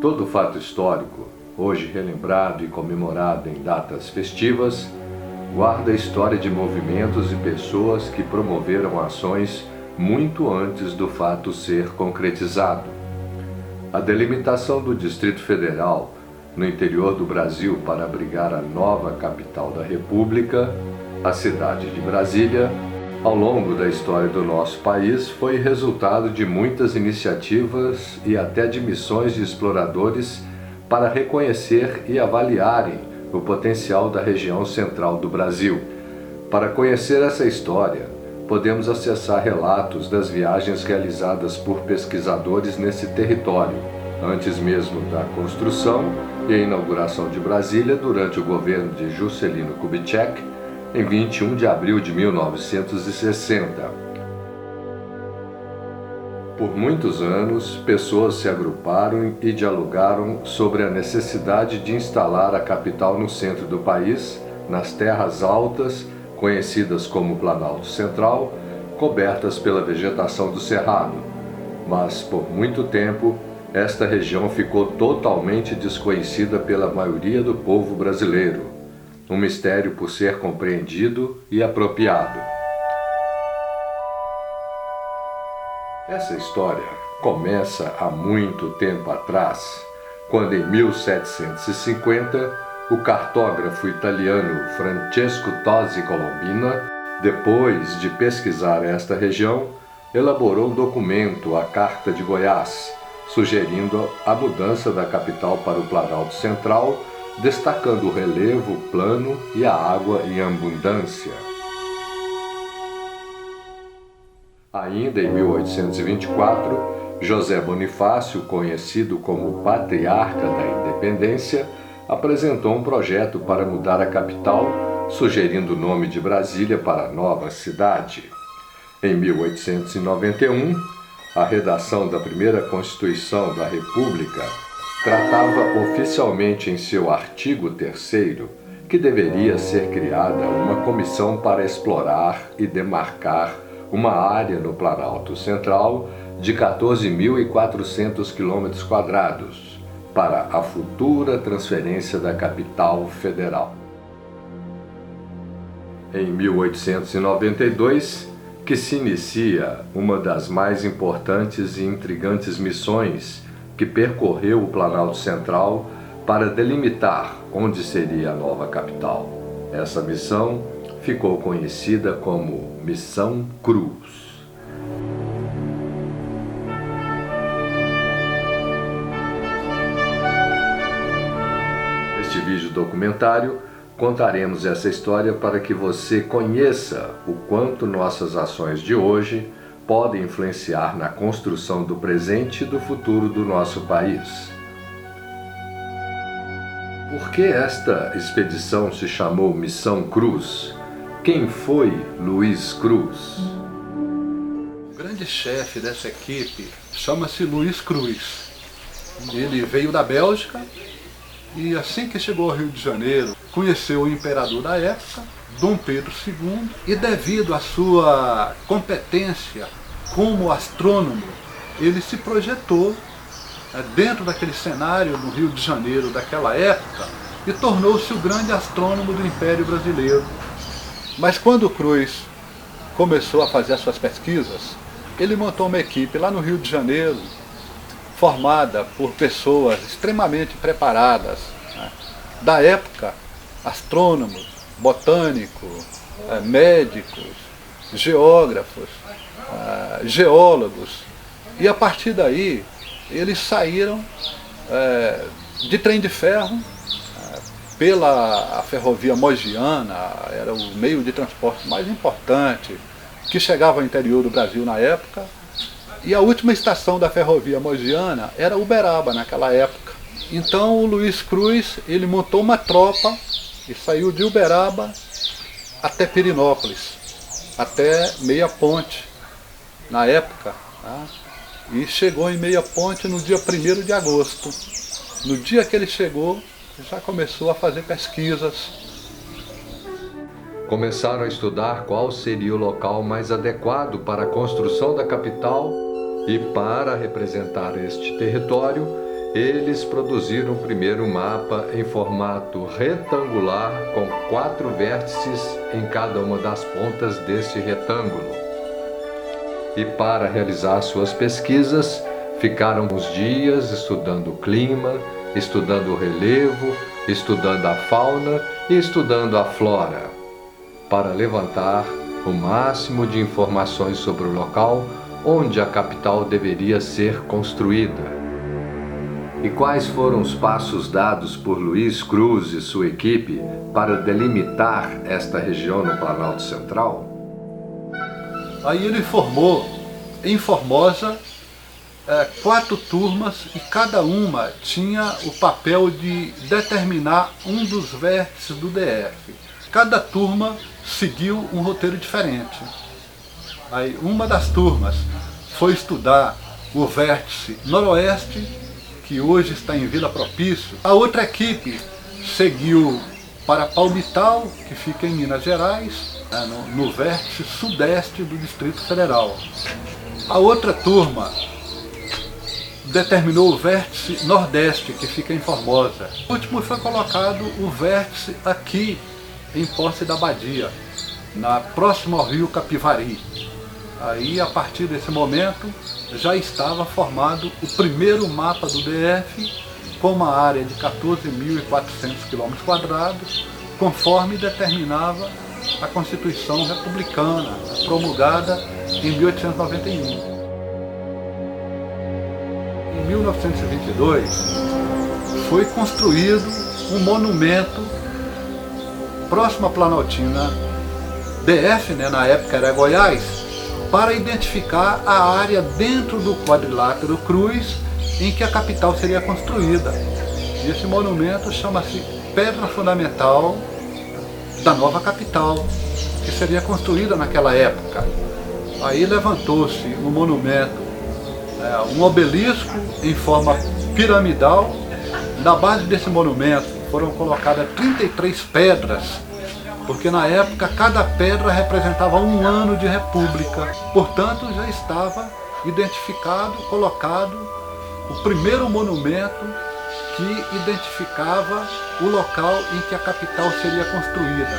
Todo fato histórico, hoje relembrado e comemorado em datas festivas, guarda a história de movimentos e pessoas que promoveram ações muito antes do fato ser concretizado. A delimitação do Distrito Federal no interior do Brasil para abrigar a nova capital da República, a cidade de Brasília, ao longo da história do nosso país, foi resultado de muitas iniciativas e até de missões de exploradores para reconhecer e avaliarem o potencial da região central do Brasil. Para conhecer essa história, podemos acessar relatos das viagens realizadas por pesquisadores nesse território, antes mesmo da construção e a inauguração de Brasília durante o governo de Juscelino Kubitschek, em 21 de abril de 1960. Por muitos anos, pessoas se agruparam e dialogaram sobre a necessidade de instalar a capital no centro do país, nas terras altas, conhecidas como Planalto Central, cobertas pela vegetação do Cerrado. Mas, por muito tempo, esta região ficou totalmente desconhecida pela maioria do povo brasileiro. Um mistério por ser compreendido e apropriado. Essa história começa há muito tempo atrás, quando em 1750 o cartógrafo italiano Francesco Tosi Colombina, depois de pesquisar esta região, elaborou um documento, a Carta de Goiás, sugerindo a mudança da capital para o Planalto Central, destacando o relevo plano e a água em abundância. Ainda em 1824, José Bonifácio, conhecido como Patriarca da Independência, apresentou um projeto para mudar a capital, sugerindo o nome de Brasília para a nova cidade. Em 1891, a redação da primeira Constituição da República tratava oficialmente em seu artigo 3º que deveria ser criada uma comissão para explorar e demarcar uma área no Planalto Central de 14.400 km² para a futura transferência da capital federal. Em 1892, que se inicia uma das mais importantes e intrigantes missões que percorreu o Planalto Central para delimitar onde seria a nova capital. Essa missão ficou conhecida como Missão Cruz. Neste vídeo documentário, contaremos essa história para que você conheça o quanto nossas ações de hoje podem influenciar na construção do presente e do futuro do nosso país. Por que esta expedição se chamou Missão Cruz? Quem foi Luiz Cruz? O grande chefe dessa equipe chama-se Luiz Cruz. Ele veio da Bélgica e assim que chegou ao Rio de Janeiro, conheceu o imperador da época, Dom Pedro II, e devido à sua competência como astrônomo, ele se projetou dentro daquele cenário no Rio de Janeiro daquela época e tornou-se o grande astrônomo do Império Brasileiro. Mas quando Cruz começou a fazer as suas pesquisas, ele montou uma equipe lá no Rio de Janeiro, formada por pessoas extremamente preparadas, né? Da época, astrônomos, botânicos, médicos, geógrafos, geólogos. E a partir daí, eles saíram de trem de ferro pela ferrovia Mogiana, era o meio de transporte mais importante que chegava ao interior do Brasil na época. E a última estação da ferrovia Mogiana era Uberaba naquela época. Então o Luiz Cruz, ele montou uma tropa e saiu de Uberaba até Pirinópolis, até Meia Ponte, na época, tá? E chegou em Meia Ponte no dia 1º de agosto. No dia que ele chegou, já começou a fazer pesquisas. Começaram a estudar qual seria o local mais adequado para a construção da capital e, para representar este território, eles produziram o primeiro mapa em formato retangular com 4 vértices em cada uma das pontas desse retângulo. E para realizar suas pesquisas, ficaram uns dias estudando o clima, estudando o relevo, estudando a fauna e estudando a flora, para levantar o máximo de informações sobre o local onde a capital deveria ser construída. E quais foram os passos dados por Luiz Cruz e sua equipe para delimitar esta região no Planalto Central? Aí ele formou em Formosa 4 turmas e cada uma tinha o papel de determinar um dos vértices do DF. Cada turma seguiu um roteiro diferente. Aí uma das turmas foi estudar o vértice noroeste, que hoje está em Vila Propício. A outra equipe seguiu para Palmital, que fica em Minas Gerais, no vértice sudeste do Distrito Federal. A outra turma determinou o vértice nordeste, que fica em Formosa. O último foi colocado o vértice aqui, em Posse da Badia, próximo ao rio Capivari. Aí, a partir desse momento, já estava formado o primeiro mapa do DF, com uma área de 14.400 km², conforme determinava a Constituição Republicana, promulgada em 1891. Em 1922, foi construído um monumento próximo à Planaltina DF, na época era Goiás, para identificar a área dentro do quadrilátero Cruz em que a capital seria construída. E esse monumento chama-se Pedra Fundamental da nova capital, que seria construída naquela época. Aí levantou-se um monumento, um obelisco em forma piramidal. Na base desse monumento foram colocadas 33 pedras, porque na época cada pedra representava um ano de república. Portanto, já estava identificado, colocado o primeiro monumento que identificava o local em que a capital seria construída,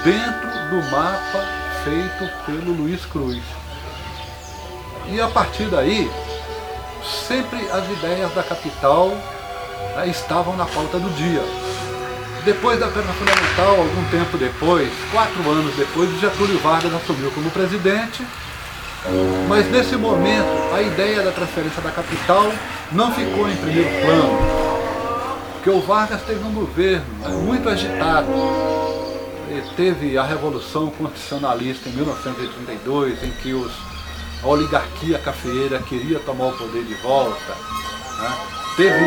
dentro do mapa feito pelo Luiz Cruz. E a partir daí, sempre as ideias da capital estavam na pauta do dia. Depois da Pedra Fundamental, algum tempo depois, 4 anos depois, Getúlio Vargas assumiu como presidente, mas nesse momento a ideia da transferência da capital não ficou em primeiro plano, porque o Vargas teve um governo muito agitado. Ele teve a Revolução Constitucionalista em 1932, em que a oligarquia cafeeira queria tomar o poder de volta, Teve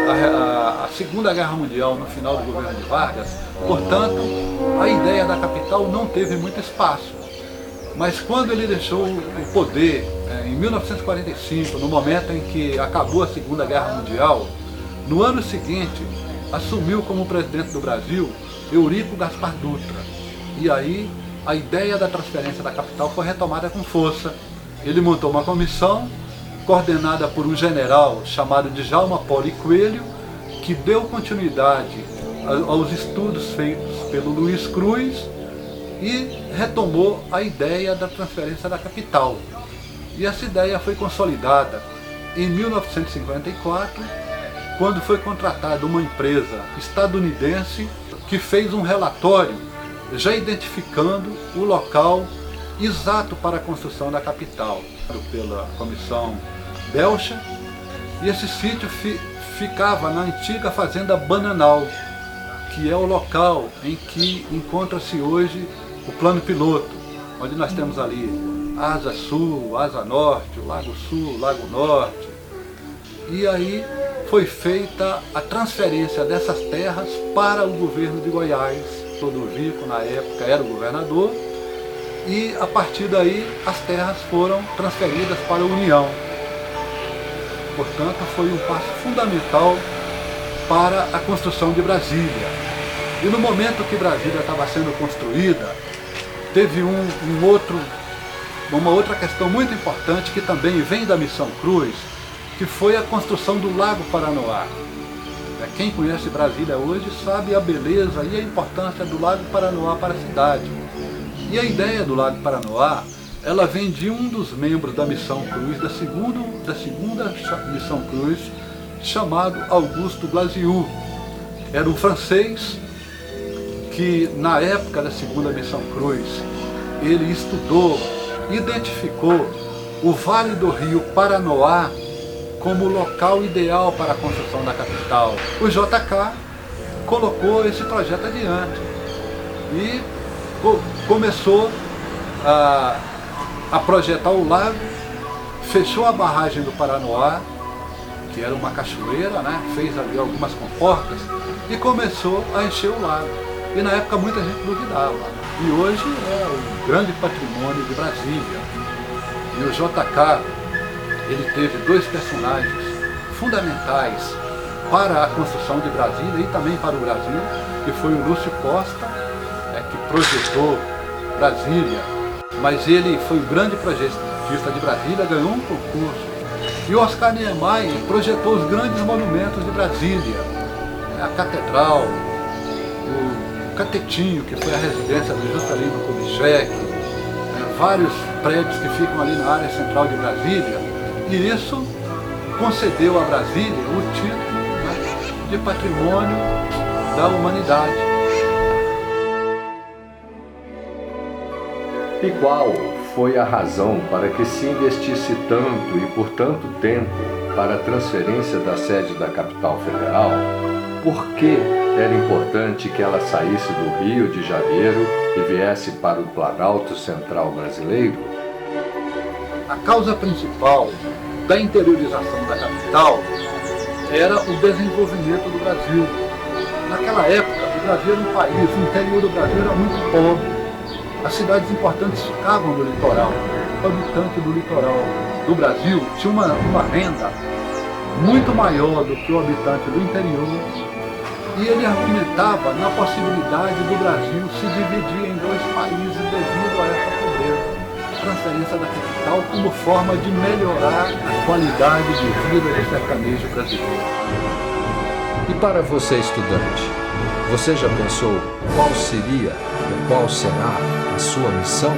a Segunda Guerra Mundial no final do governo de Vargas, portanto, a ideia da capital não teve muito espaço. Mas quando ele deixou o poder, em 1945, no momento em que acabou a Segunda Guerra Mundial, no ano seguinte, assumiu como presidente do Brasil Eurico Gaspar Dutra. E aí, a ideia da transferência da capital foi retomada com força. Ele montou uma comissão, coordenada por um general chamado Djalma Poli Coelho, que deu continuidade aos estudos feitos pelo Luiz Cruz e retomou a ideia da transferência da capital. E essa ideia foi consolidada em 1954, quando foi contratada uma empresa estadunidense que fez um relatório já identificando o local exato para a construção da capital, pela Comissão Belcher, e esse sítio ficava na antiga fazenda Bananal, que é o local em que encontra-se hoje o plano piloto, onde nós temos ali Asa Sul, Asa Norte, o Lago Sul, o Lago Norte. E aí foi feita a transferência dessas terras para o governo de Goiás. Ludovico, na época, era o governador, e a partir daí as terras foram transferidas para a União. Portanto, foi um passo fundamental para a construção de Brasília. E no momento que Brasília estava sendo construída, teve uma outra questão muito importante que também vem da Missão Cruz, que foi a construção do Lago Paranoá. Quem conhece Brasília hoje sabe a beleza e a importância do Lago Paranoá para a cidade. E a ideia do Lago Paranoá, ela vem de um dos membros da Missão Cruz, da segunda Missão Cruz, chamado Augusto Blasius. Era um francês que, na época da segunda Missão Cruz, ele estudou, identificou o Vale do Rio Paranoá como o local ideal para a construção da capital. O JK colocou esse projeto adiante e começou a projetar o lago, fechou a barragem do Paranoá, que era uma cachoeira, né? Fez ali algumas comportas e começou a encher o lago. E na época muita gente duvidava. E hoje é um grande patrimônio de Brasília. E o JK, ele teve dois personagens fundamentais para a construção de Brasília e também para o Brasil, que foi o Lúcio Costa, que projetou Brasília, mas ele foi o grande projetista de Brasília, ganhou um concurso. E o Oscar Niemeyer projetou os grandes monumentos de Brasília, a Catedral, o Catetinho, que foi a residência do Juscelino Kubitschek, vários prédios que ficam ali na área central de Brasília, e isso concedeu a Brasília o título, né, de Patrimônio da Humanidade. E qual foi a razão para que se investisse tanto e por tanto tempo para a transferência da sede da capital federal? Por que era importante que ela saísse do Rio de Janeiro e viesse para o Planalto Central brasileiro? A causa principal da interiorização da capital era o desenvolvimento do Brasil. Naquela época, o Brasil era um país, o interior do Brasil era muito pobre. As cidades importantes ficavam no litoral. O habitante do litoral do Brasil tinha uma renda muito maior do que o habitante do interior. E ele argumentava na possibilidade do Brasil se dividir em dois países devido a essa pobreza. A transferência da capital como forma de melhorar a qualidade de vida do sertanejo brasileiro. E para você, estudante, você já pensou qual seria ou qual será a sua missão?